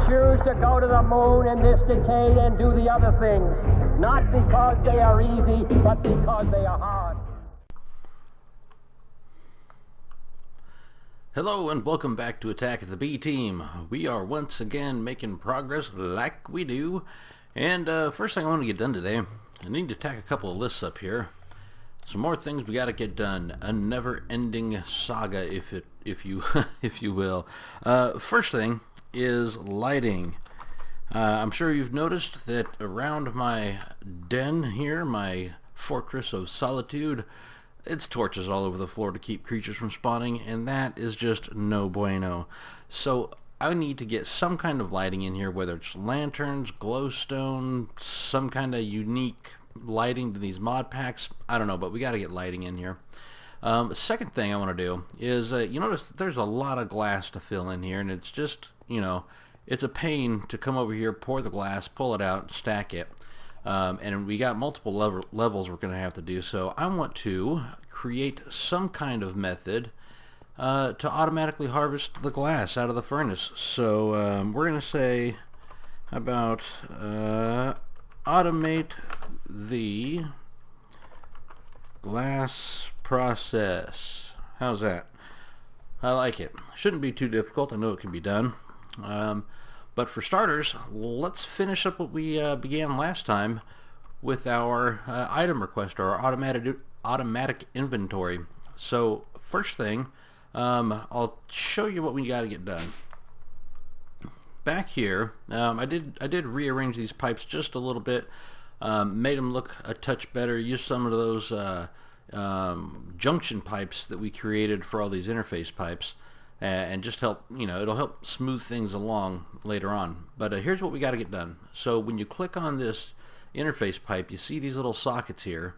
choose to go to the moon in this decade and do the other things, not because they are easy, but because they are hard. Hello and welcome back to Attack of the B Team. We are once again making progress like we do. And first thing I want to get done today, I need to tack a couple of lists up here. Some more things we got to get done. A never-ending saga, if you if you will. First thing is lighting. I'm sure you've noticed that around my den here, my fortress of solitude, it's torches all over the floor to keep creatures from spawning, and that is just no bueno. So I need to get some kind of lighting in here, whether it's lanterns, glowstone, some kind of unique lighting to these mod packs. I don't know, but we got to get lighting in here. Second thing I want to do is, you notice that there's a lot of glass to fill in here, and it's just, you know, it's a pain to come over here, pour the glass, pull it out, stack it. And we got multiple levels we're going to have to do, so I want to create some kind of method to automatically harvest the glass out of the furnace. So we're going to say, how about automate the glass process. How's that? I like it. Shouldn't be too difficult. I know it can be done. But for starters, let's finish up what we began last time with our item request, or our automatic inventory. So first thing, I'll show you what we got to get done. Back here, I did rearrange these pipes just a little bit, made them look a touch better. Used some of those junction pipes that we created for all these interface pipes. And just help, you know, it'll help smooth things along later on. But here's what we got to get done. So when you click on this interface pipe, you see these little sockets here.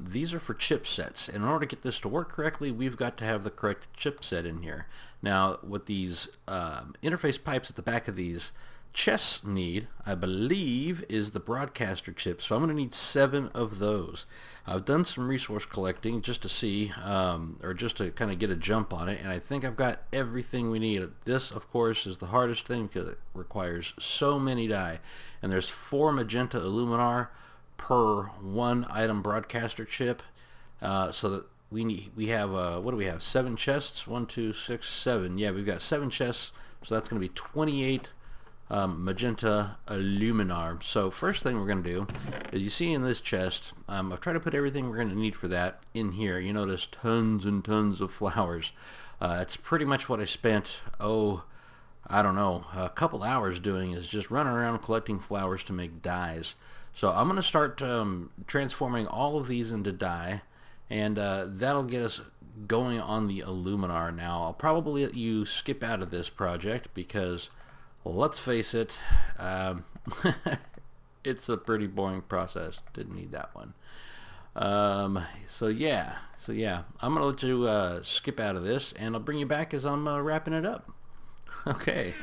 These are for chipsets. And in order to get this to work correctly, we've got to have the correct chipset in here. Now, what these interface pipes at the back of these chests need, I believe, is the broadcaster chip. So I'm going to need 7 of those. I've done some resource collecting just to see, or just to kind of get a jump on it, and I think I've got everything we need. This, of course, is the hardest thing because it requires so many die. And there's 4 magenta aluminar per 1 item broadcaster chip, so that we have, what do we have, 7 chests? 1, 2, 6, 7. Yeah, we've got 7 chests, so that's going to be 28 magenta aluminar. So first thing we're going to do is, you see in this chest, I've tried to put everything we're going to need for that in here. You notice tons and tons of flowers. That's pretty much what I spent, I don't know, a couple hours doing, is just running around collecting flowers to make dyes. So I'm going to start transforming all of these into dye, and that'll get us going on the aluminar. Now I'll probably let you skip out of this project because, let's face it, it's a pretty boring process. Didn't need that one. So yeah, I'm gonna let you skip out of this, and I'll bring you back as I'm wrapping it up. Okay,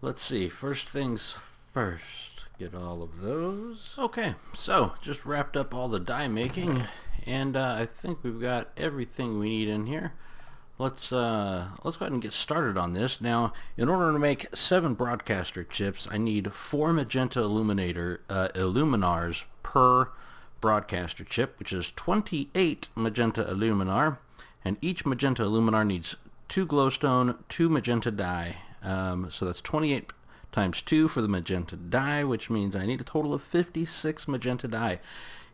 let's see. First things first, get all of those. Okay, so just wrapped up all the dye making, and I think we've got everything we need in here. Let's go ahead and get started on this. Now, in order to make 7 broadcaster chips, I need 4 magenta aluminars per broadcaster chip, which is 28 magenta aluminar, and each magenta aluminar needs 2 glowstone, 2 magenta dye. So that's 28 times 2 for the magenta dye, which means I need a total of 56 magenta dye.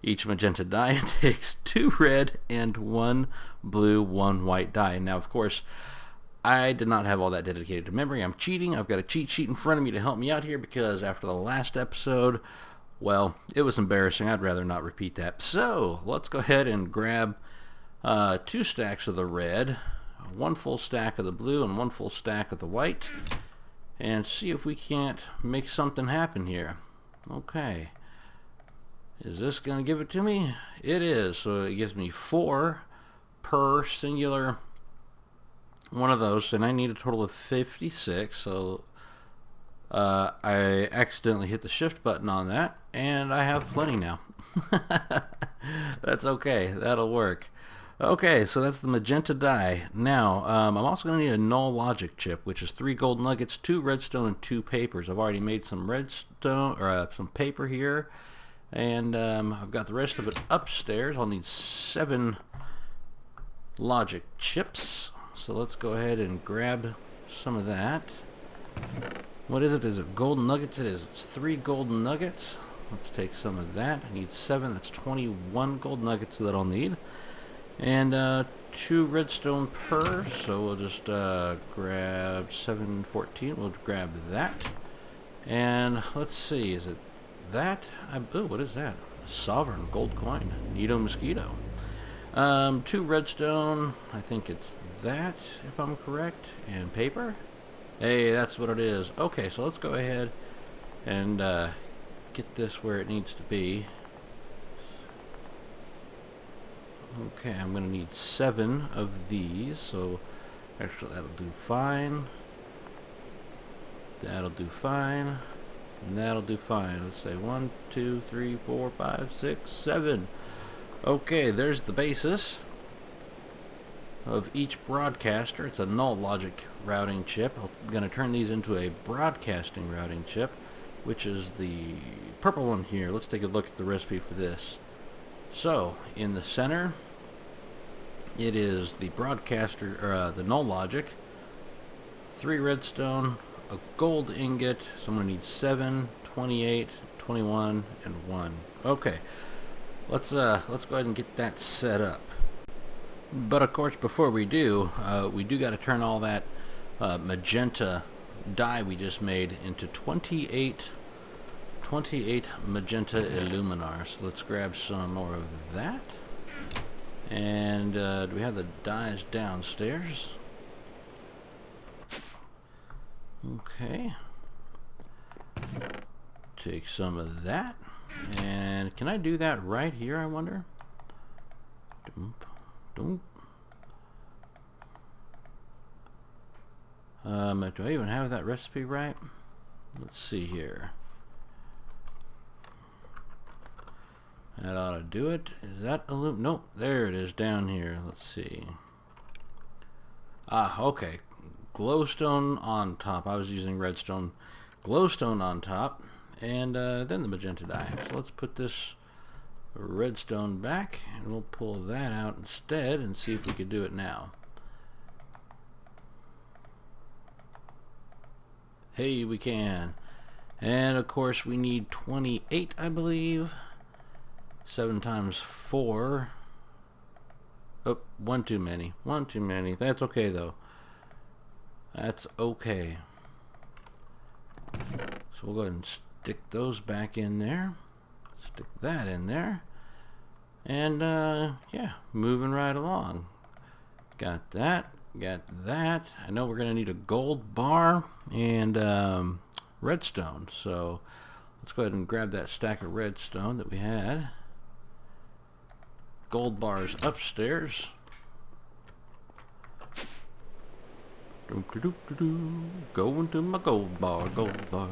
Each magenta dye takes 2 red and 1 blue, 1 white dye. Now, of course, I did not have all that dedicated to memory. I'm cheating. I've got a cheat sheet in front of me to help me out here because after the last episode, well, it was embarrassing. I'd rather not repeat that. So let's go ahead and grab 2 stacks of the red, 1 full stack of the blue, and 1 full stack of the white, and see if we can't make something happen here. Okay. Is this going to give it to me? It is. So it gives me 4 per singular one of those, and I need a total of 56. So I accidentally hit the shift button on that, and I have plenty now. That's okay. That'll work. Okay, so that's the magenta dye. Now, I'm also going to need a null logic chip, which is 3 gold nuggets, 2 redstone, and 2 papers. I've already made some redstone, or some paper here, and I've got the rest of it upstairs. I'll need 7 logic chips. So let's go ahead and grab some of that. What is it? Is it gold nuggets? It is. It's 3 gold nuggets. Let's take some of that. I need 7. That's 21 gold nuggets that I'll need. And 2 redstone per, so we'll just grab 714. We'll grab that. And let's see, is it that? Oh, what is that? A sovereign gold coin. Neato mosquito. 2 redstone. I think it's that, if I'm correct. And paper. Hey, that's what it is. Okay, so let's go ahead and get this where it needs to be. Okay, I'm going to need 7 of these, so actually that'll do fine. That'll do fine. And that'll do fine. Let's say 1, 2, 3, 4, 5, 6, 7. Okay, there's the basis of each broadcaster. It's a null logic routing chip. I'm going to turn these into a broadcasting routing chip, which is the purple one here. Let's take a look at the recipe for this. So, in the center, it is the broadcaster, or the null logic, 3 redstone, a gold ingot, so I'm going to need 7, 28, 21, and 1. Okay, let's go ahead and get that set up. But of course, before we do got to turn all that magenta dye we just made into 28 magenta illuminar. So let's grab some more of that. And do we have the dyes downstairs? Okay. Take some of that. And can I do that right here, I wonder? Doop, doop. Do I even have that recipe right? Let's see here. That ought to do it. Is that a loop? Nope. There it is down here. Let's see. Ah, okay. Glowstone on top. I was using redstone. Glowstone on top. And then the magenta dye. So let's put this redstone back. And we'll pull that out instead and see if we could do it now. Hey, we can. And of course we need 28, I believe. 7 times 4. Oh, 1 too many. 1 too many. That's okay though. That's okay. So we'll go ahead and stick those back in there. Stick that in there. And yeah, moving right along. Got that. Got that. I know we're going to need a gold bar and redstone. So let's go ahead and grab that stack of redstone that we had. Gold bars upstairs. Going to my gold bar, gold bar.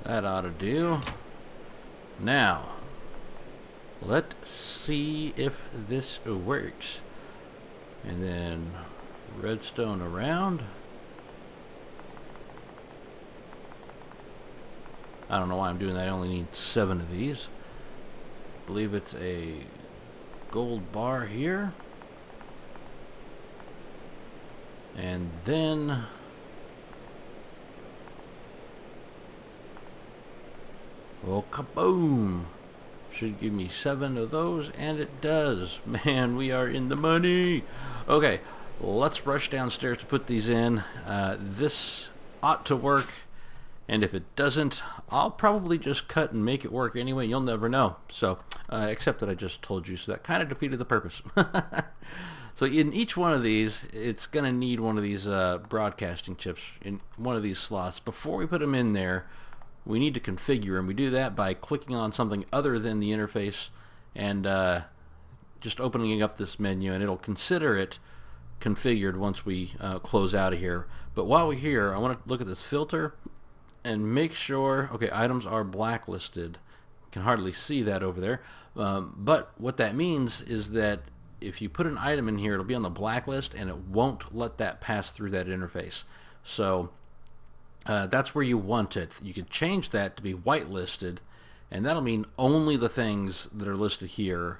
That ought to do. Now, let's see if this works. And then redstone around. I don't know why I'm doing that. I only need 7 of these. I believe it's a gold bar here. And then oh, kaboom! Should give me 7 of those, and it does. Man, we are in the money. Okay, let's rush downstairs to put these in. This ought to work, and if it doesn't, I'll probably just cut and make it work anyway. You'll never know. So, except that I just told you, so that kind of defeated the purpose. So in each one of these, it's going to need one of these broadcasting chips in one of these slots. Before we put them in there, we need to configure them. We do that by clicking on something other than the interface and just opening up this menu, and it'll consider it configured once we close out of here. But while we're here, I want to look at this filter and make sure, okay, items are blacklisted. You can hardly see that over there. But what that means is that if you put an item in here, it'll be on the blacklist, and it won't let that pass through that interface. So that's where you want it. You could change that to be whitelisted, and that'll mean only the things that are listed here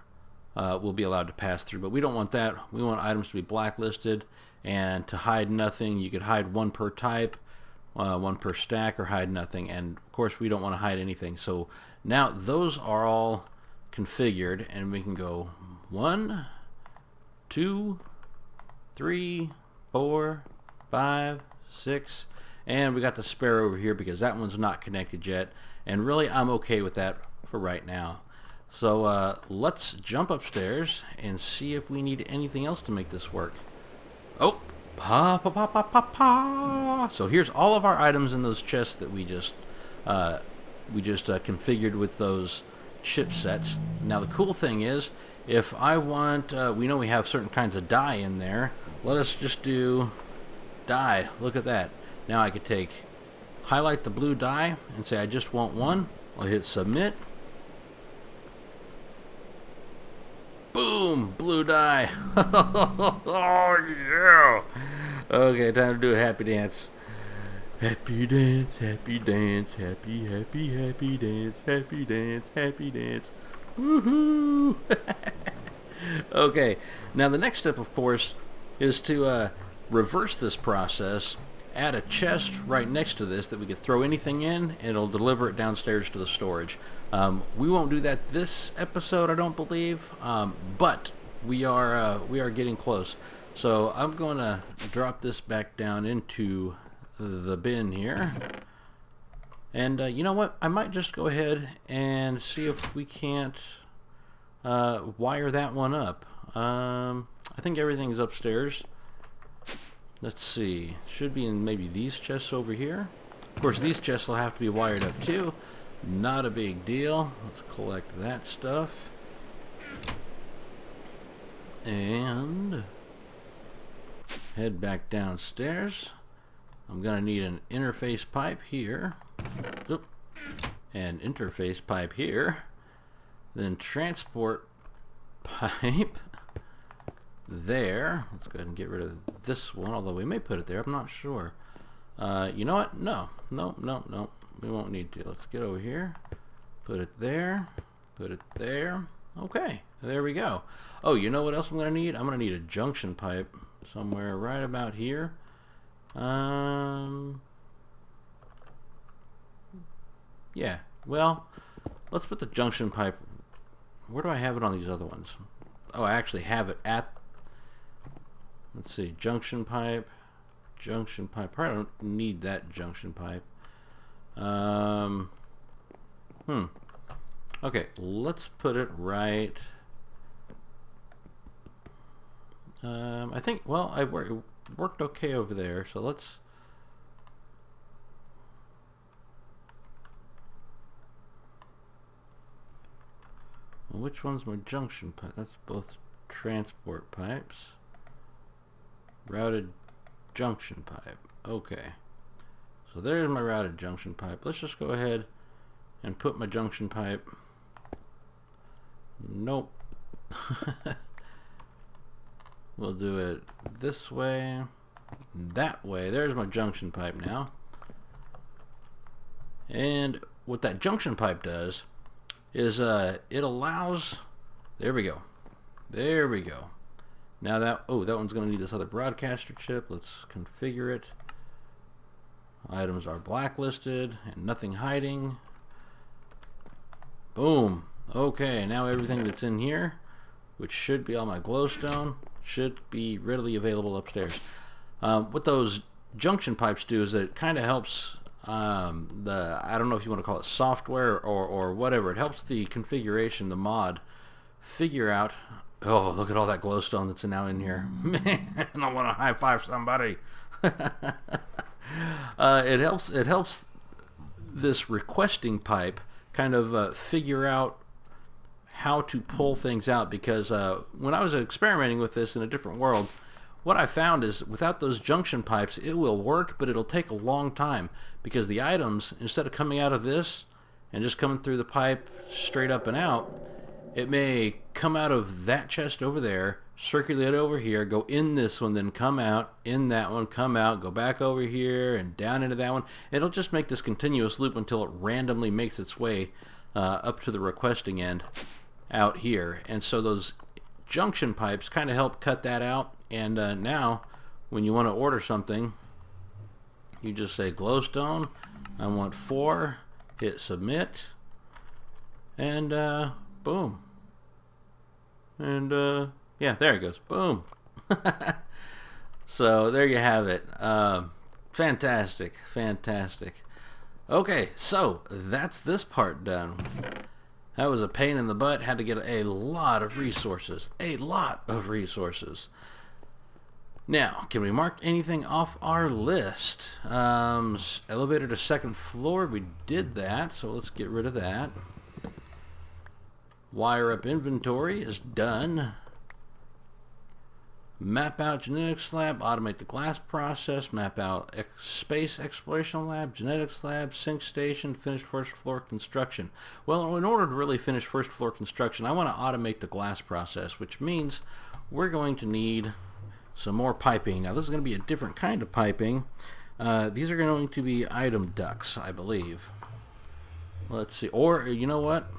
will be allowed to pass through. But we don't want that. We want items to be blacklisted, and to hide nothing, you could hide one per type, one per stack, or hide nothing. And of course we don't want to hide anything. So now those are all configured, and we can go 1, 2, 3, 4, 5, 6, and we got the spare over here because that one's not connected yet, and really I'm okay with that for right now. So let's jump upstairs and see if we need anything else to make this work. Oh, pa pa pa pa pa pa. So here's all of our items in those chests that we just configured with those chipsets. Now the cool thing is, if I want, we know we have certain kinds of dye in there. Let us just do dye. Look at that. Now I could highlight the blue dye and say I just want one. I'll hit submit. Boom! Blue dye. Oh yeah! Okay, time to do a happy dance. Happy dance, happy dance, happy, happy, happy dance, happy dance, happy dance. Woohoo! Okay, now the next step, of course, is to reverse this process. Add a chest right next to this that we could throw anything in, and it'll deliver it downstairs to the storage. We won't do that this episode, I don't believe, but we are getting close. So I'm going to drop this back down into the bin here, and you know what, I might just go ahead and see if we can't wire that one up. I think everything's upstairs. Let's see, should be in maybe these chests over here. Of course these chests will have to be wired up too, not a big deal. Let's collect that stuff, and head back downstairs. I'm gonna need an interface pipe here. Oop. And interface pipe here. Then transport pipe there. Let's go ahead and get rid of this one, although we may put it there, I'm not sure. You know what? No. We won't need to. Let's get over here. Put it there. Put it there. Okay, there we go. Oh, you know what else I'm gonna need? I'm gonna need a junction pipe somewhere right about here. Yeah, well, let's put the junction pipe. Where do I have it on these other ones? Oh, I actually have it at, let's see, junction pipe. Probably don't need that junction pipe. Okay, let's put it right. I think, well, it worked okay over there, so let's, well, which one's my junction pipe? That's both transport pipes. Routed junction pipe. Okay, so there's my routed junction pipe. Let's just go ahead and put my junction pipe. Nope. We'll do it this way, that way. There's my junction pipe now. And what that junction pipe does is it allows, there we go. Now that, oh, that one's going to need this other broadcaster chip. Let's configure it. Items are blacklisted and nothing hiding. Boom. Okay, now everything that's in here, which should be all my glowstone, should be readily available upstairs. What those junction pipes do is that it kind of helps I don't know if you want to call it software or whatever. It helps the configuration, the mod, figure out, oh, look at all that glowstone that's now in here. Man, I want to high five somebody. It helps this requesting pipe kind of figure out how to pull things out, because when I was experimenting with this in a different world, what I found is without those junction pipes it will work, but it'll take a long time, because the items, instead of coming out of this and just coming through the pipe straight up and out, it may come out of that chest over there, circulate over here, go in this one, then come out, in that one, come out, go back over here, and down into that one. It'll just make this continuous loop until it randomly makes its way up to the requesting end out here. And so those junction pipes kind of help cut that out. And now, when you want to order something, you just say glowstone, I want 4, hit submit, and boom. And yeah, there it goes. Boom. So there you have it. Fantastic. Fantastic. Okay, so that's this part done. That was a pain in the butt. Had to get a lot of resources. A lot of resources. Now, can we mark anything off our list? Elevator to 2nd floor. We did that, so let's get rid of that. Wire up inventory is done. Map out genetics lab, automate the glass process, map out space exploration lab, genetics lab, sync station, finish 1st floor construction. Well, in order to really finish 1st floor construction, I want to automate the glass process, which means we're going to need some more piping. Now, this is going to be a different kind of piping. These are going to be item ducts, I believe. Let's see. Or, you know what?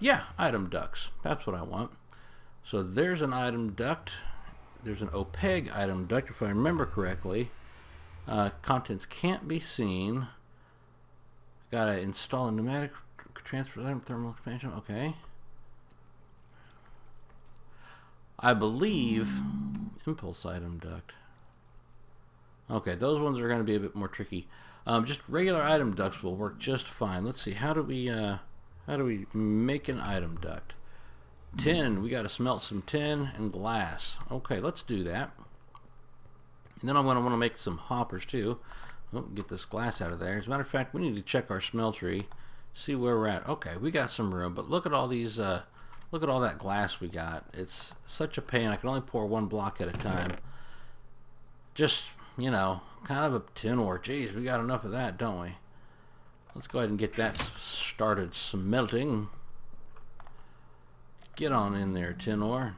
Yeah, item ducts. That's what I want. So there's an item duct. There's an opaque item duct, if I remember correctly. Contents can't be seen. Gotta install a pneumatic transfer item, thermal expansion. Okay. I believe impulse item duct. Okay, those ones are going to be a bit more tricky. Just regular item ducts will work just fine. Let's see. How do we make an item duct? Tin. We got to smelt some tin and glass. Okay, let's do that. And then I'm going to want to make some hoppers too. Oh, get this glass out of there. As a matter of fact, we need to check our smeltery, see where we're at. Okay, we got some room, but look at all these. Look at all that glass we got. It's such a pain. I can only pour 1 block at a time. Just, you know, kind of a tin ore. Geez, we got enough of that, don't we? Let's go ahead and get that started smelting. Get on in there, tin ore.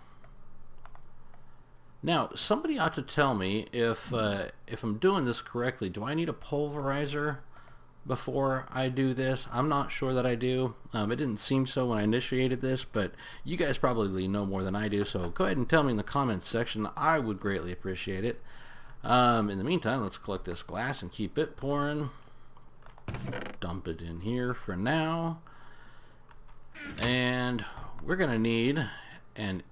Now, somebody ought to tell me if I'm doing this correctly. Do I need a pulverizer before I do this? I'm not sure that I do. It didn't seem so when I initiated this, but you guys probably know more than I do, so go ahead and tell me in the comments section. I would greatly appreciate it. In the meantime, let's collect this glass and keep it pouring. Dump it in here for now. And we're going to need an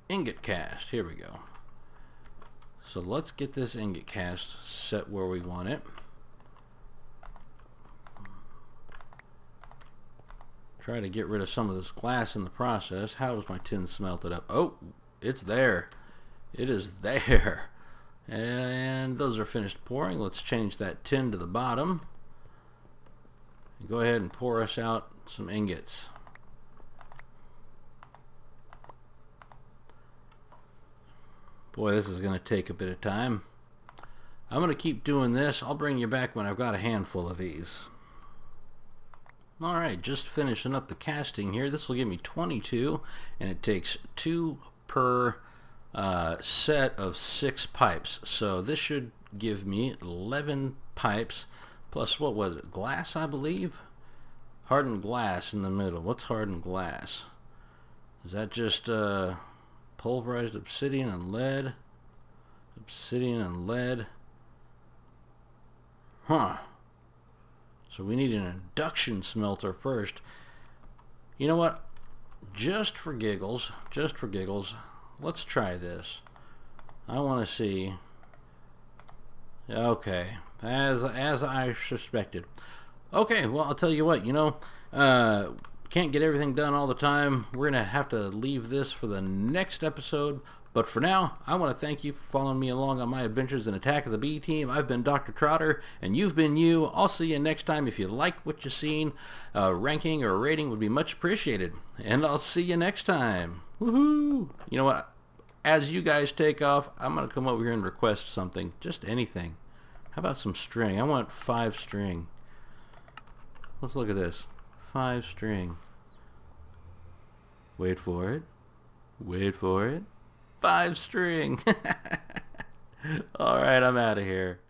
ingot cast. Here we go. So let's get this ingot cast set where we want it. Try to get rid of some of this glass in the process. How is my tin smelted up? Oh, it's there. It is there. And those are finished pouring. Let's change that tin to the bottom. Go ahead and pour us out some ingots. Boy, this is going to take a bit of time. I'm going to keep doing this. I'll bring you back when I've got a handful of these. Alright, just finishing up the casting here. This will give me 22, and it takes 2 per set of 6 pipes. So this should give me 11 pipes, plus what was it? Glass, I believe? Hardened glass in the middle. What's hardened glass? Is that just pulverized obsidian and lead? Obsidian and lead. Huh. So we need an induction smelter first. You know what? Just for giggles, let's try this. I want to see. Okay, as I suspected. Okay, well, I'll tell you what, you know, can't get everything done all the time. We're going to have to leave this for the next episode. But for now, I want to thank you for following me along on my adventures in Attack of the Bee Team. I've been Dr. Trotter, and you've been you. I'll see you next time. If you like what you've seen, ranking or rating would be much appreciated. And I'll see you next time. Woohoo! You know what? As you guys take off, I'm going to come over here and request something. Just anything. How about some string? I want 5 string. Let's look at this. 5 string. Wait for it. Wait for it. 5 string. All right, I'm out of here.